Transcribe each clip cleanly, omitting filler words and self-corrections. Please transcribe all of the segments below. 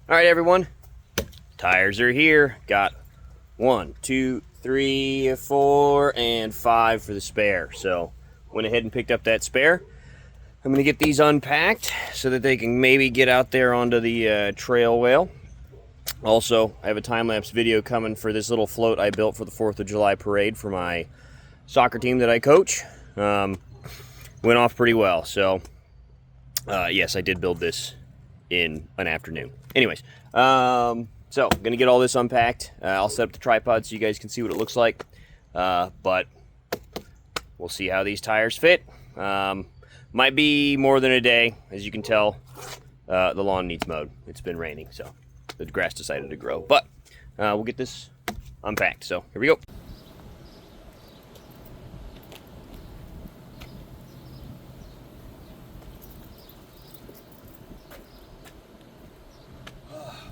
Alright everyone, tires are here. Got 1, 2, 3, 4, and 5 for the spare. So went ahead and picked up that spare. I'm going to get these unpacked so that they can maybe get out there onto the trail well. Also, I have a time-lapse video coming for this little float I built for the 4th of July parade for my soccer team that I coach. Went off pretty well, so yes, I did build this in an afternoon. Anyways, so I'm going to get all this unpacked. I'll set up the tripod so you guys can see what it looks like, but we'll see how these tires fit. Might be more than a day. As you can tell, the lawn needs mowed. It's been raining, so the grass decided to grow. But we'll get this unpacked. So here we go.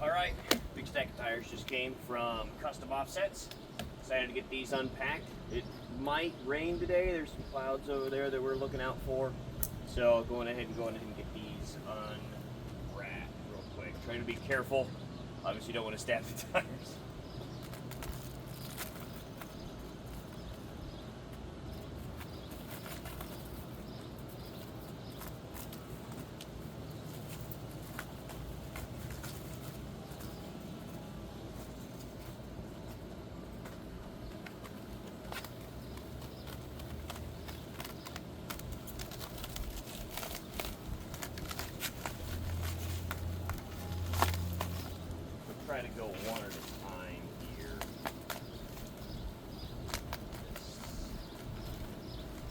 All right, big stack of tires just came from Custom Offsets. Decided to get these unpacked. It might rain today. There's some clouds over there that we're looking out for. So going ahead and get these unwrapped real quick. Trying to be careful. Obviously don't want to stab the tires. Try to go one at a time here.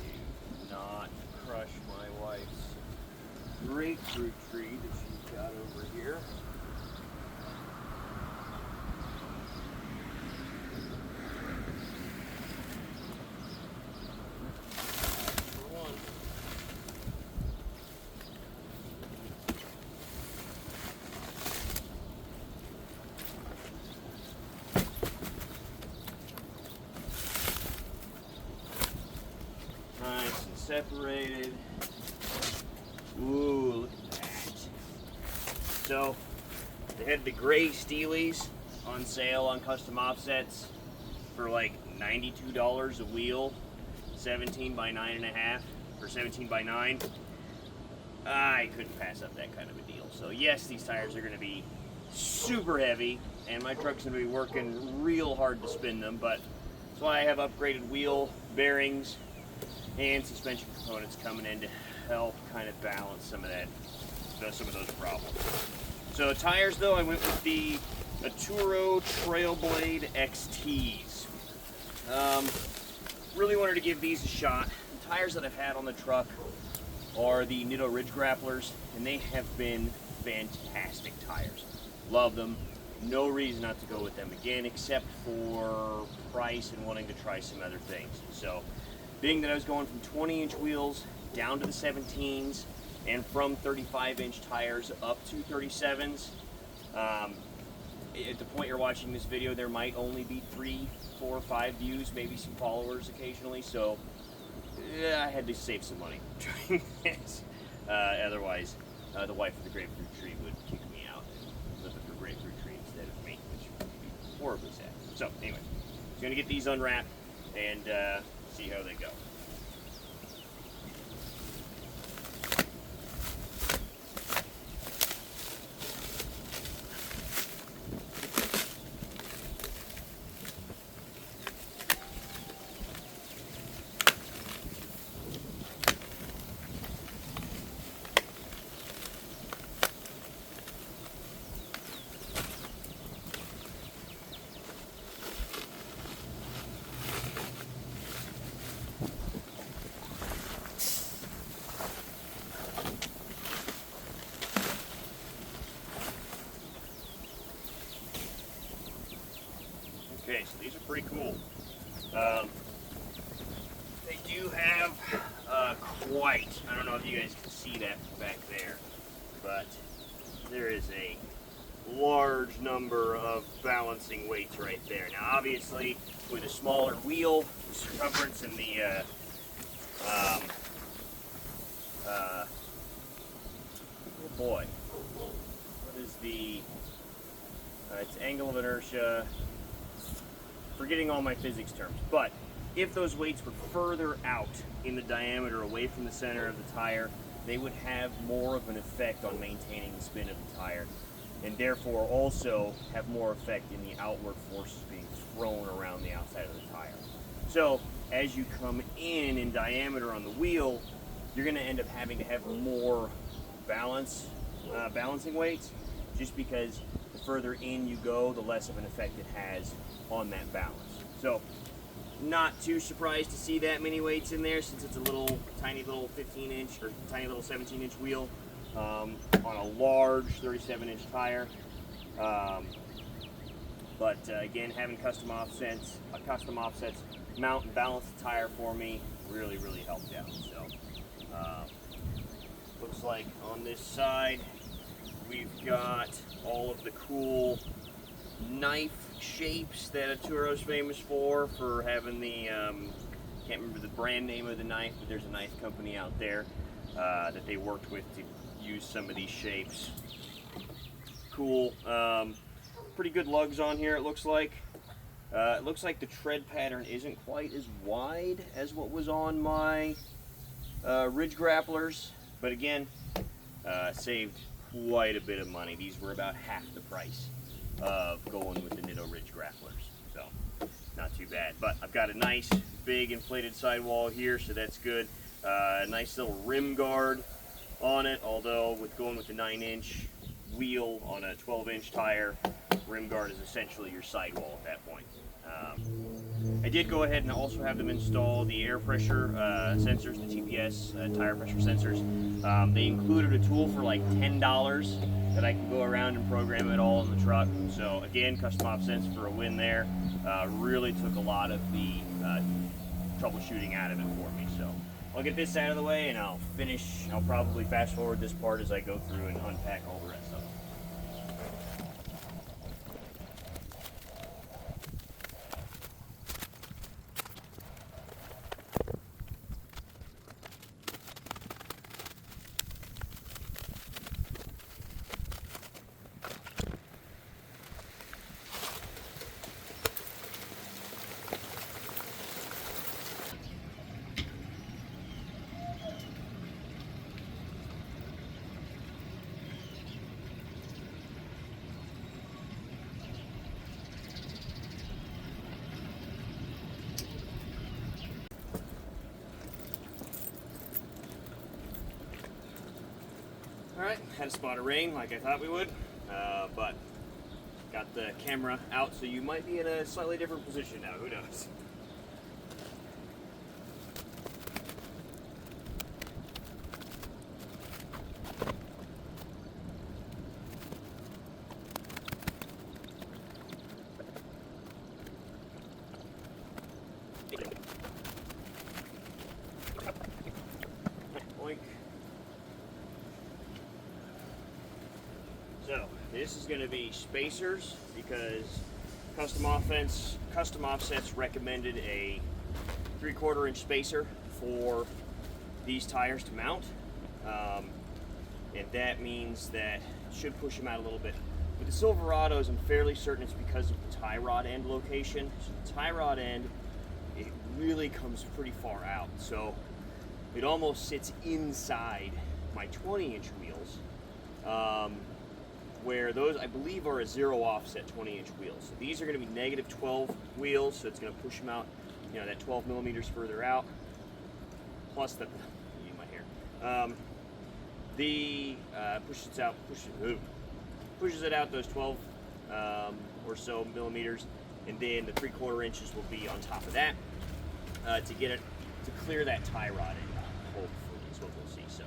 Do not crush my wife's grapefruit tree that she's got over here. Nice and separated. Ooh, look at that. So, they had the gray Steelies on sale on Custom Offsets for like $92 a wheel, 17 by 9.5 or 17 by 9. I couldn't pass up that kind of a deal. So yes, these tires are going to be super heavy, and my truck's going to be working real hard to spin them, but that's why I have upgraded wheel bearings and suspension components coming in to help kind of balance some of those problems. So tires though, I went with the Atturo Trail Blade XTs. Really wanted to give these a shot. The tires that I've had on the truck are the Nitto Ridge Grapplers, and they have been fantastic tires. Love them. No reason not to go with them again, except for price and wanting to try some other things. So, being that I was going from 20-inch wheels down to the 17s, and from 35-inch tires up to 37s, at the point you're watching this video, there might only be 3, 4, 5 views, maybe some followers occasionally, so I had to save some money doing this. Otherwise, the wife of the grapefruit tree would kick me out and live with her grapefruit tree instead of me, which would be horribly sad. So, anyway, I'm going to get these unwrapped and see how they go. Okay, so these are pretty cool. They do have quite, I don't know if you guys can see that back there, but there is a large number of balancing weights right there. Now obviously, with a smaller wheel, the circumference and the boy, what is the, it's angle of inertia, forgetting all my physics terms, but if those weights were further out in the diameter away from the center of the tire, they would have more of an effect on maintaining the spin of the tire, and therefore also have more effect in the outward forces being thrown around the outside of the tire. So as you come in diameter on the wheel, you're going to end up having to have more balancing weights, just because the further in you go, the less of an effect it has on that balance. So not too surprised to see that many weights in there, since it's a tiny little 15-inch or tiny little 17-inch wheel on a large 37-inch tire. But again, having custom offsets mount and balance the tire for me really helped out. So looks like on this side we've got all of the cool knife shapes that Atturo's famous for having the can't remember the brand name of the knife, but there's a knife company out there that they worked with to use some of these shapes. Cool. Pretty good lugs on here, it looks like. It looks like the tread pattern isn't quite as wide as what was on my ridge grapplers, but again, saved quite a bit of money. These were about half the price of going with the Nitto ridge grapplers, so not too bad. But I've got a nice big inflated sidewall here, so that's good. Nice little rim guard on it, although with going with the 9-inch wheel on a 12-inch tire, rim guard is essentially your sidewall at that point. I did go ahead and also have them install the air pressure sensors, the TPS tire pressure sensors. They included a tool for like $10 that I can go around and program it all in the truck. So again, custom offsets for a win there. Really took a lot of the troubleshooting out of it for me. So I'll get this out of the way and I'll probably fast forward this part as I go through and unpack all the rest of it. Alright, had to spot a rain like I thought we would, but got the camera out, so you might be in a slightly different position now, who knows. Oink. So this is going to be spacers, because custom offsets recommended a 3/4 inch spacer for these tires to mount, and that means that it should push them out a little bit. With the Silverados, I'm fairly certain it's because of the tie rod end location. So the tie rod end, it really comes pretty far out, so it almost sits inside my 20-inch wheels, where those, I believe, are a 0 offset 20-inch wheels. So these are going to be -12 wheels, so it's going to push them out, you know, that 12 millimeters further out. Plus the, my hair, pushes it out those 12 or so millimeters, and then the 3/4 inches will be on top of that to get it to clear that tie rod end. Hopefully, is what we'll see. So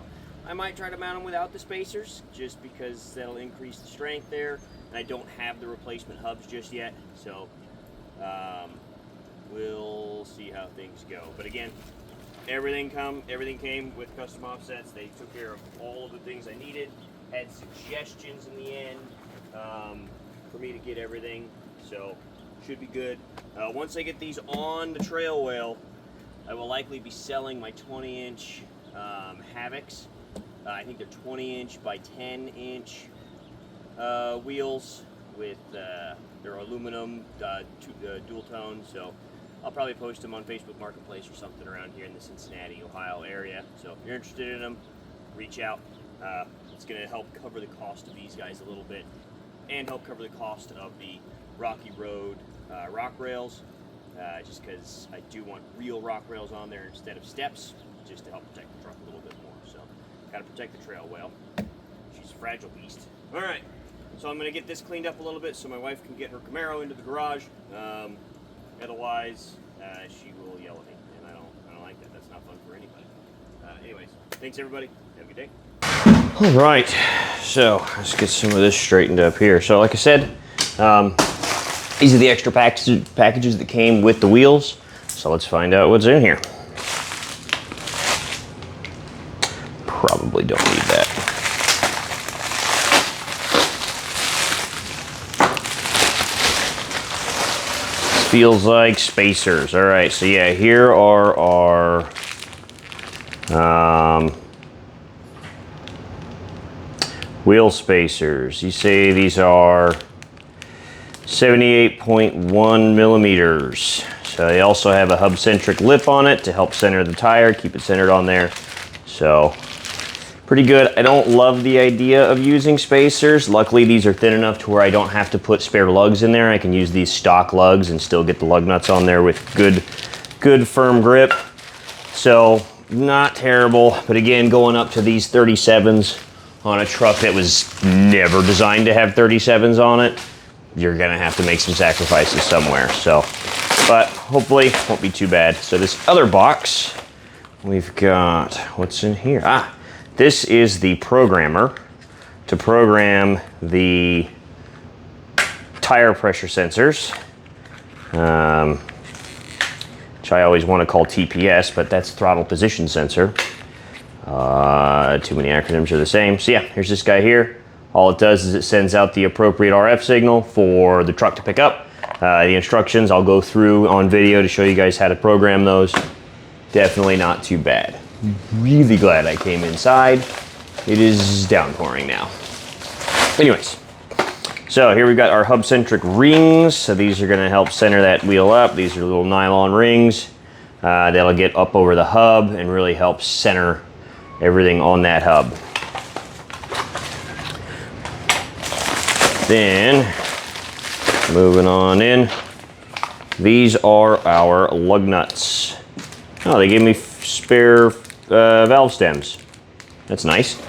I might try to mount them without the spacers, just because that'll increase the strength there, and I don't have the replacement hubs just yet, so we'll see how things go. But again, everything came with custom offsets. They took care of all of the things I needed. Had suggestions in the end for me to get everything, so should be good. Once I get these on the trail wheel, I will likely be selling my 20-inch Havocs I think they're 20-inch by 10-inch wheels with they're aluminum dual tone. So I'll probably post them on Facebook Marketplace or something around here in the Cincinnati, Ohio area. So if you're interested in them, reach out. It's going to help cover the cost of these guys a little bit, and help cover the cost of the Rocky Road rock rails, just because I do want real rock rails on there instead of steps, just to help protect the truck a little bit more. So, got to protect the trail well. She's a fragile beast. All right, so I'm going to get this cleaned up a little bit so my wife can get her Camaro into the garage. Otherwise, she will yell at me, and I don't like that. That's not fun for anybody. Anyways, thanks everybody. Have a good day. All right, so let's get some of this straightened up here. So like I said, these are the extra packages that came with the wheels. So let's find out what's in here. Probably don't need that. This feels like spacers. All right, so yeah, here are our wheel spacers. You say these are 78.1 millimeters. So they also have a hub-centric lip on it to help center the tire, keep it centered on there. So pretty good. I don't love the idea of using spacers. Luckily, these are thin enough to where I don't have to put spare lugs in there. I can use these stock lugs and still get the lug nuts on there with good firm grip. So not terrible, but again, going up to these 37s on a truck that was never designed to have 37s on it, you're gonna have to make some sacrifices somewhere. So, but hopefully it won't be too bad. So this other box, we've got, what's in here? This is the programmer to program the tire pressure sensors, which I always want to call TPS, but that's throttle position sensor. Too many acronyms are the same. So yeah, here's this guy here. All it does is it sends out the appropriate RF signal for the truck to pick up. The instructions I'll go through on video to show you guys how to program those. Definitely not too bad. Really glad I came inside. It is downpouring now. Anyways, so here we've got our hub-centric rings. So these are gonna help center that wheel up. These are little nylon rings that'll get up over the hub and really help center everything on that hub. Then, moving on in, these are our lug nuts. Oh, they gave me spare valve stems. That's nice.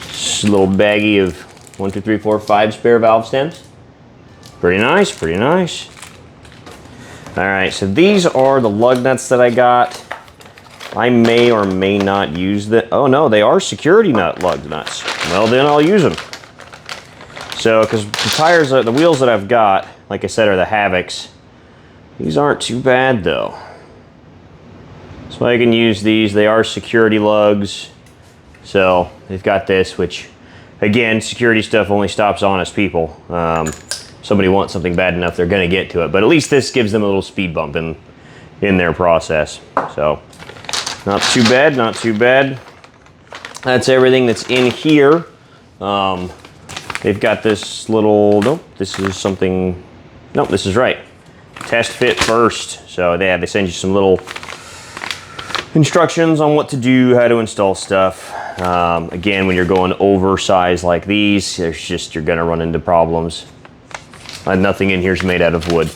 Just a little baggie of 1, 2, 3, 4, 5 spare valve stems. Pretty nice, pretty nice. All right, so these are the lug nuts that I got. I may or may not use the, oh no, they are security nut lug nuts. Well, then I'll use them. So, because the tires, the wheels that I've got, like I said, are the Havocs. These aren't too bad though. So I can use these. They are security lugs. So they've got this, which again, security stuff only stops honest people. Somebody wants something bad enough, they're gonna get to it. But at least this gives them a little speed bump in their process. So not too bad, not too bad. That's everything that's in here. They've got this little, nope, this is something, nope, this is right. Test fit first. So they send you some little instructions on what to do, how to install stuff. Again, when you're going oversized like these, you're gonna run into problems. Nothing in here is made out of wood.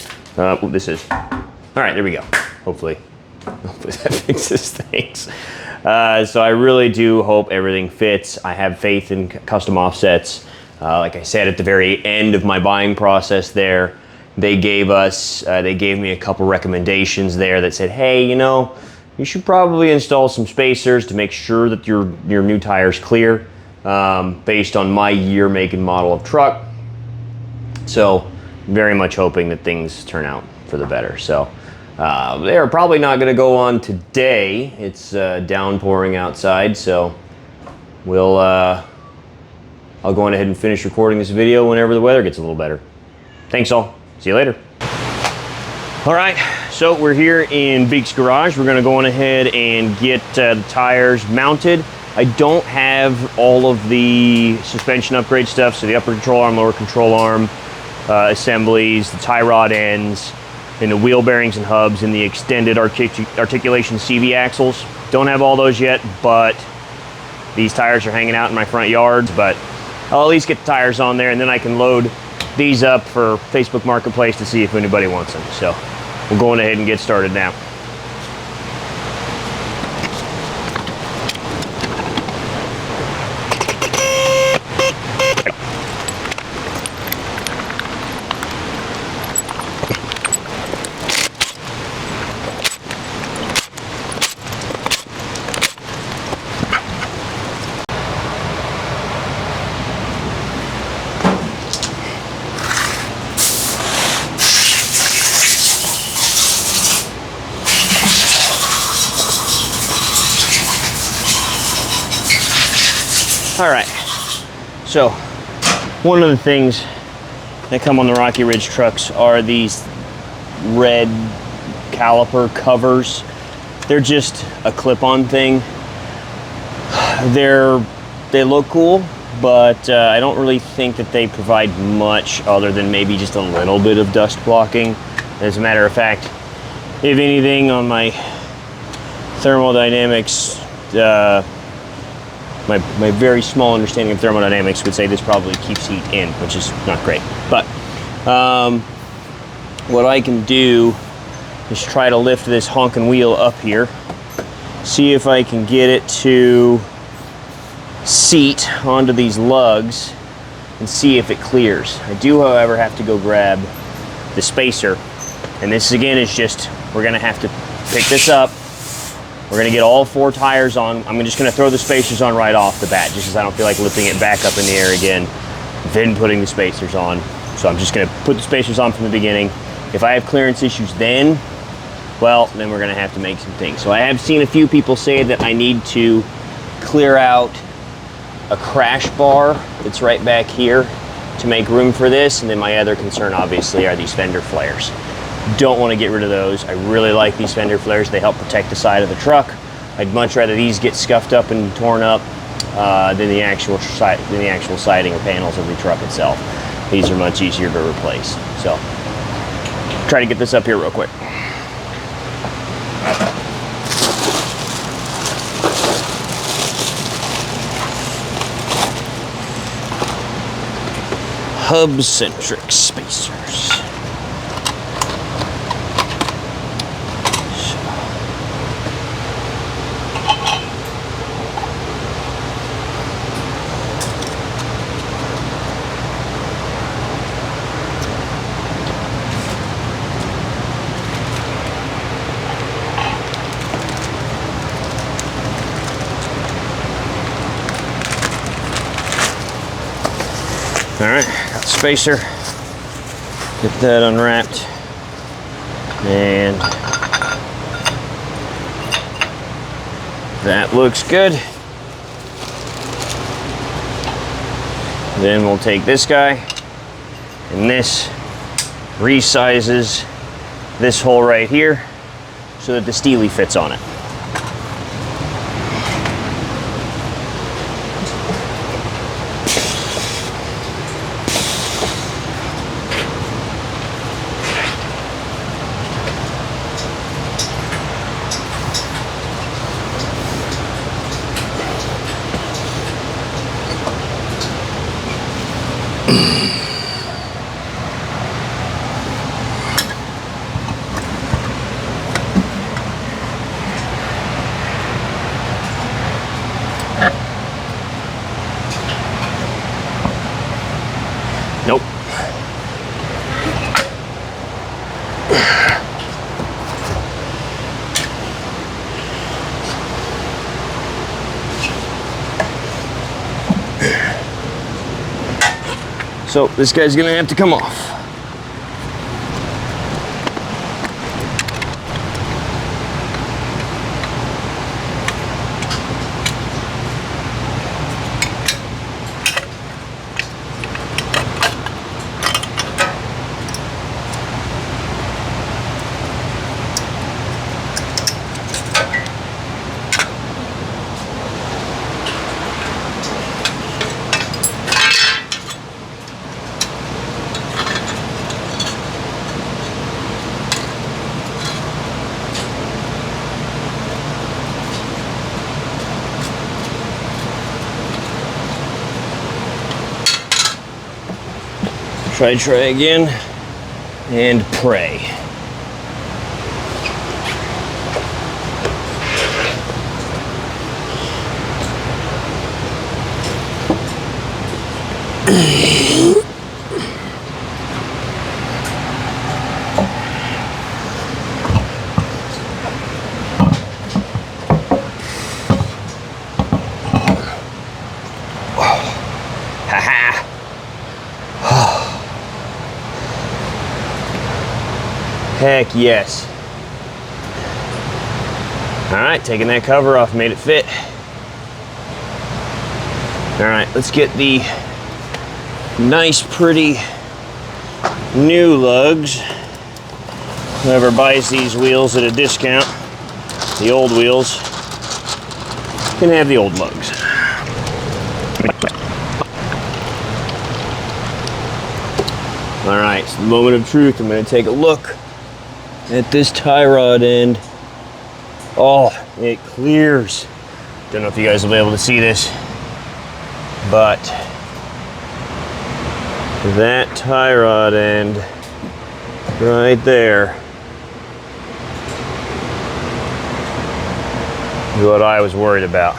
This is. All right, there we go. Hopefully that fixes things. So I really do hope everything fits. I have faith in custom offsets. Like I said, at the very end of my buying process there, they gave me a couple recommendations there that said, hey, you know, you should probably install some spacers to make sure that your new tire's clear, based on my year, make, and model of truck. So very much hoping that things turn out for the better. So they're probably not going to go on today. It's downpouring outside, so I'll go on ahead and finish recording this video whenever the weather gets a little better. Thanks all. See you later. All right, so we're here in Beek's garage. We're going to go on ahead and get the tires mounted I don't have all of the suspension upgrade stuff, so the upper control arm, lower control arm assemblies, the tie rod ends, and the wheel bearings and hubs, and the extended articulation CV axles. Don't have all those yet, but these tires are hanging out in my front yard. But I'll at least get the tires on there, and then I can load these up for Facebook Marketplace to see if anybody wants them. So we're going ahead and get started now. All right, so one of the things that come on the Rocky Ridge trucks are these red caliper covers. They're just a clip-on thing. They look cool, but I don't really think that they provide much other than maybe just a little bit of dust blocking. As a matter of fact, if anything, on my thermodynamics, my very small understanding of thermodynamics would say this probably keeps heat in, which is not great. But what I can do is try to lift this honking wheel up here, see if I can get it to seat onto these lugs and see if it clears. I do, however, have to go grab the spacer, and this again is just, we're gonna have to pick this up. We're gonna get all 4 tires on. I'm just gonna throw the spacers on right off the bat, just because I don't feel like lifting it back up in the air again, then putting the spacers on. So I'm just gonna put the spacers on from the beginning. If I have clearance issues then, well, then we're gonna have to make some things. So I have seen a few people say that I need to clear out a crash bar that's right back here to make room for this. And then my other concern, obviously, are these fender flares. Don't want to get rid of those. I really like these fender flares. They help protect the side of the truck. I'd much rather these get scuffed up and torn up than the actual siding or panels of the truck itself. These are much easier to replace. So try to get this up here real quick. Hub-centric spacers. All right, got the spacer, get that unwrapped, and that looks good. Then we'll take this guy, and this resizes this hole right here so that the Steely fits on it. Nope. So this guy's gonna have to come off. Try again, and pray. Heck yes. All right, taking that cover off, made it fit. All right, let's get the nice, pretty new lugs. Whoever buys these wheels at a discount, the old wheels, can have the old lugs. All right, it's the moment of truth. I'm gonna take a look at this tie rod end. Oh, it clears. Don't know if you guys will be able to see this, but that tie rod end right there is what I was worried about.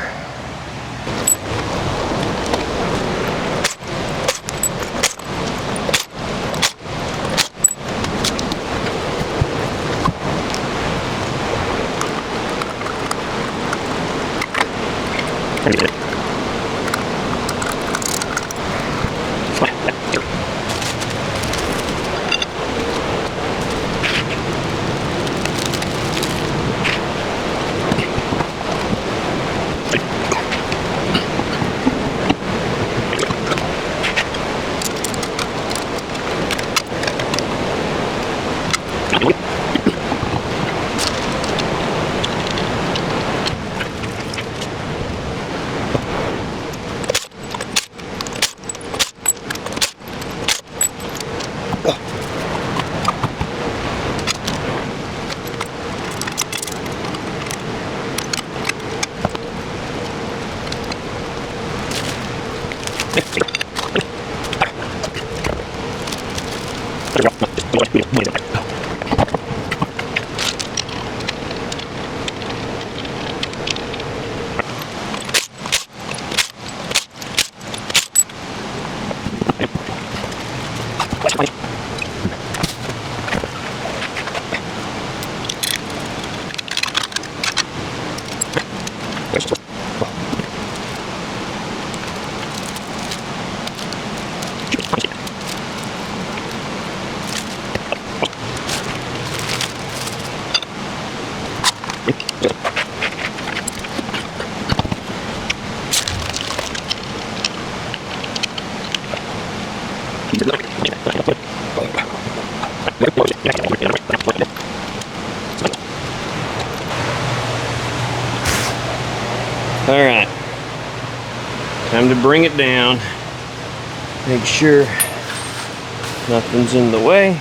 All right, time to bring it down. Make sure nothing's in the way.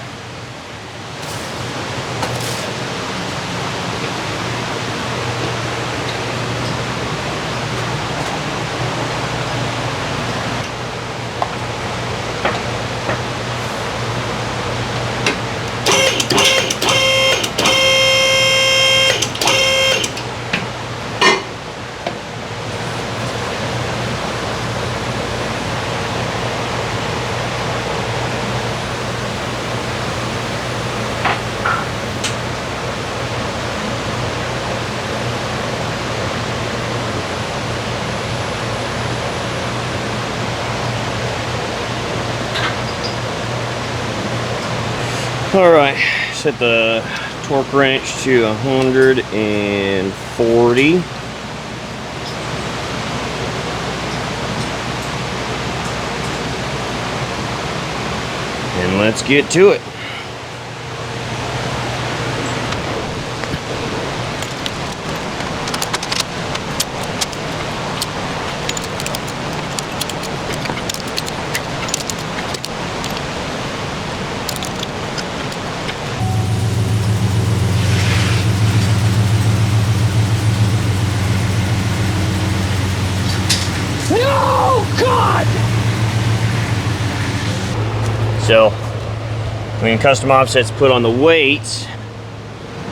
All right, set the torque wrench to 140. And let's get to it. So when custom offsets put on the weights,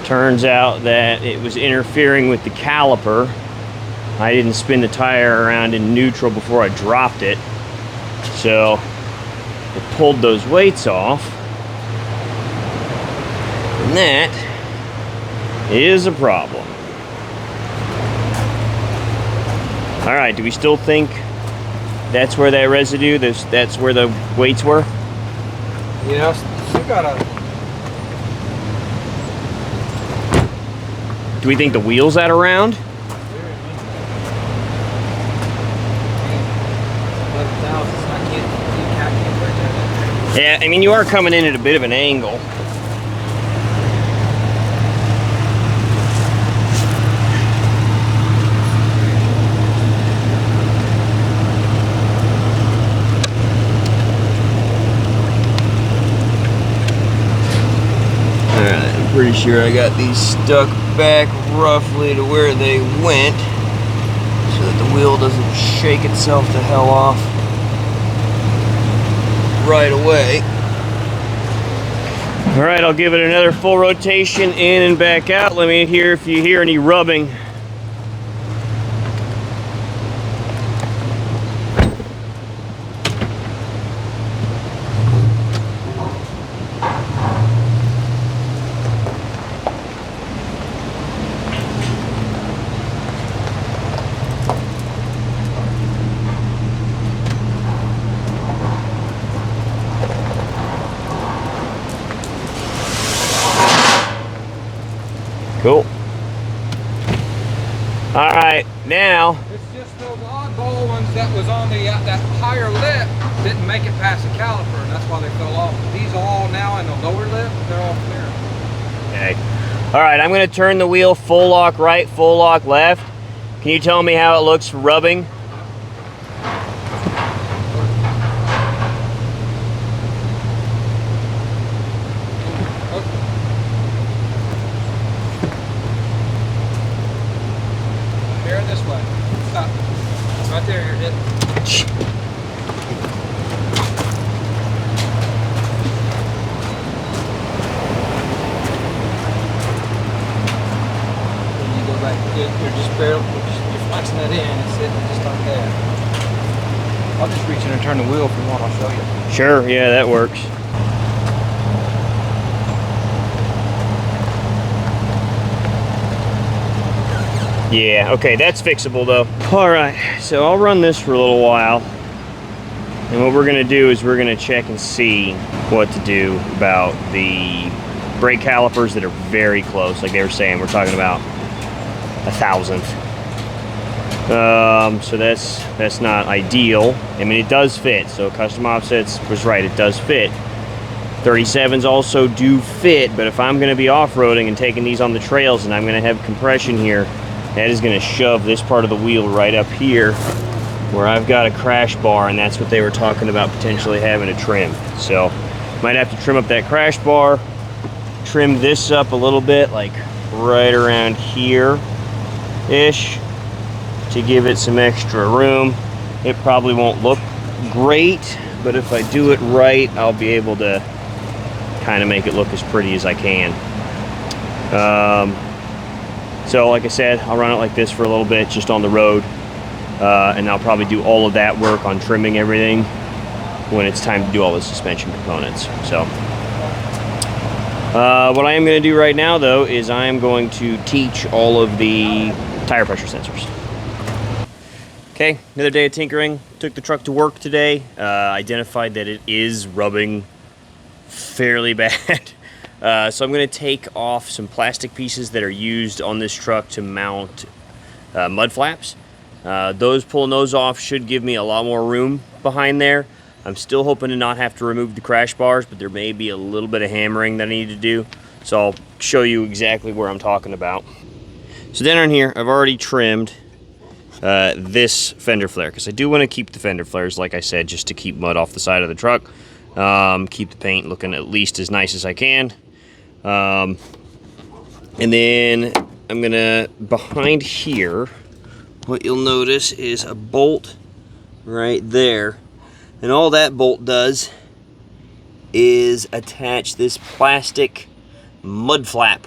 turns out that it was interfering with the caliper. I didn't spin the tire around in neutral before I dropped it, so it pulled those weights off, and that is a problem. All right, do we still think that's where that residue, that's where the weights were? Yeah, still gotta. Do we think the wheel's at around? Yeah, I mean, you are coming in at a bit of an angle. Alright, I'm pretty sure I got these stuck back roughly to where they went so that the wheel doesn't shake itself the hell off right away. Alright, I'll give it another full rotation in and back out. Let me hear if you hear any rubbing. Cool. All right, now. It's just those oddball ones that was on the that higher lip didn't make it past the caliper, and that's why they fell off. These are all now in the lower lip; they're all clear. Okay. All right, I'm going to turn the wheel full lock right, full lock left. Can you tell me how it looks rubbing? This way. Stop. Right there, you're hitting. When you go back, you're just barely, you're flexing that in, it's sitting just like that. I'll just reach in and turn the wheel if you want, I'll show you. Sure, yeah, that works. Yeah, okay, that's fixable though. All right, so I'll run this for a little while. And what we're gonna do is we're gonna check and see what to do about the brake calipers that are very close. Like they were saying, we're talking about 1,000th. So that's not ideal. I mean, it does fit, so Custom Offsets was right, it does fit. 37s also do fit, but if I'm gonna be off-roading and taking these on the trails and I'm gonna have compression here, that is going to shove this part of the wheel right up here where I've got a crash bar, and that's what they were talking about potentially having to trim. So might have to trim up that crash bar, trim this up a little bit, like right around here-ish, to give it some extra room. It probably won't look great, but if I do it right, I'll be able to kind of make it look as pretty as I can. So like I said, I'll run it like this for a little bit, just on the road, and I'll probably do all of that work on trimming everything when it's time to do all the suspension components. So what I am going to do right now, though, is I am going to teach all of the tire pressure sensors. Okay, another day of tinkering. Took the truck to work today. Identified that it is rubbing fairly bad. So I'm going to take off some plastic pieces that are used on this truck to mount mud flaps. Pulling those off should give me a lot more room behind there. I'm still hoping to not have to remove the crash bars, but there may be a little bit of hammering that I need to do. So I'll show you exactly where I'm talking about. So down on here, I've already trimmed this fender flare, because I do want to keep the fender flares, like I said, just to keep mud off the side of the truck. Keep the paint looking at least as nice as I can. And then I'm gonna, behind here, what you'll notice is a bolt right there. And all that bolt does is attach this plastic mud flap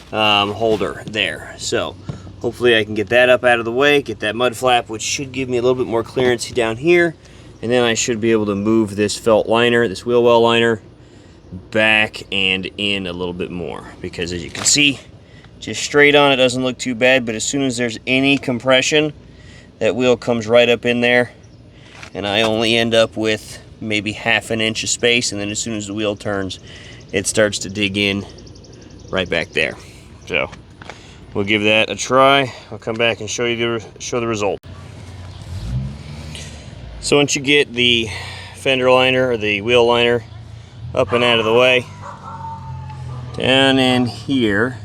holder there. So hopefully I can get that up out of the way, get that mud flap, which should give me a little bit more clearance down here, and then I should be able to move this felt liner, this wheel well liner, back and in a little bit more, because as you can see, just straight on it doesn't look too bad, but as soon as there's any compression, that wheel comes right up in there, and I only end up with maybe half an inch of space, and then as soon as the wheel turns, it starts to dig in right back there. So we'll give that a try. I'll come back and show you the result. So once you get the fender liner or the wheel liner up and out of the way, down in here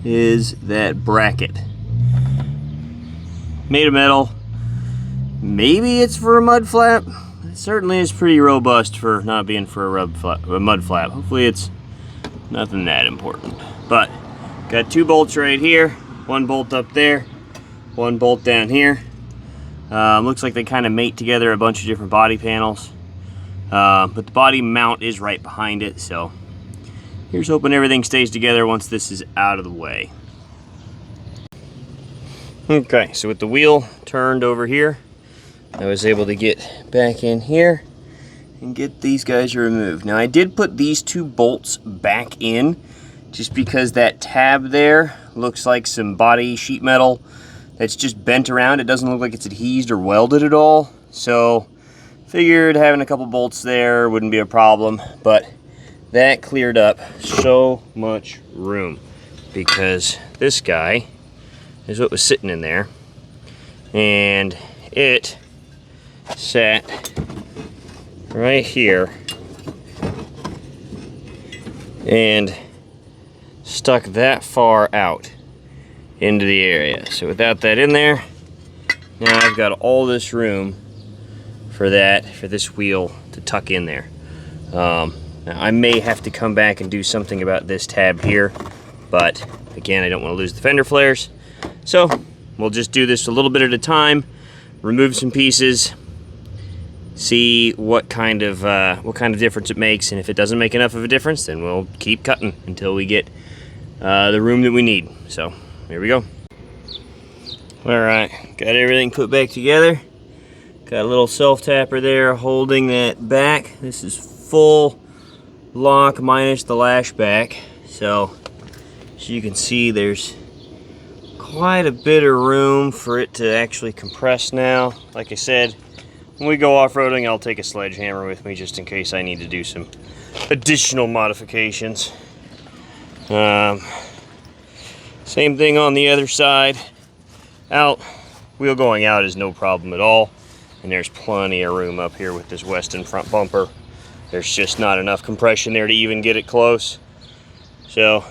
is that bracket. Made of metal. Maybe it's for a mud flap. It certainly is pretty robust for not being for a mud flap. Hopefully it's nothing that important. But got 2 bolts right here, 1 bolt up there, 1 bolt down here. Looks like they kind of mate together a bunch of different body panels. But the body mount is right behind it, so here's hoping everything stays together once this is out of the way. Okay, so with the wheel turned over here, I was able to get back in here and get these guys removed. Now I did put these 2 bolts back in just because that tab there looks like some body sheet metal that's just bent around. It doesn't look like it's adhesed or welded at all. So figured having a couple bolts there wouldn't be a problem, but that cleared up so much room because this guy is what was sitting in there, and it sat right here and stuck that far out into the area. So without that in there, now I've got all this room for this wheel to tuck in there. Now I may have to come back and do something about this tab here, but again, I don't want to lose the fender flares. So we'll just do this a little bit at a time, remove some pieces, see what kind of difference it makes, and if it doesn't make enough of a difference, then we'll keep cutting until we get the room that we need. So here we go. All right, got everything put back together. Got a little self-tapper there holding that back. This is full lock minus the lash back. So as you can see, there's quite a bit of room for it to actually compress now. Like I said, when we go off-roading, I'll take a sledgehammer with me just in case I need to do some additional modifications. Same thing on the other side. Out, wheel going out is no problem at all. And there's plenty of room up here with this Weston front bumper. There's just not enough compression there to even get it close. So,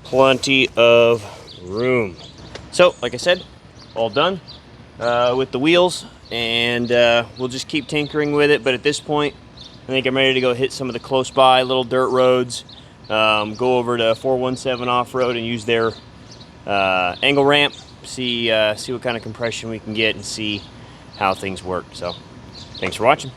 plenty of room. So, like I said, all done with the wheels, and we'll just keep tinkering with it. But at this point, I think I'm ready to go hit some of the close by little dirt roads, go over to 417 Off-Road and use their angle ramp, see what kind of compression we can get and see how things work. So, thanks for watching.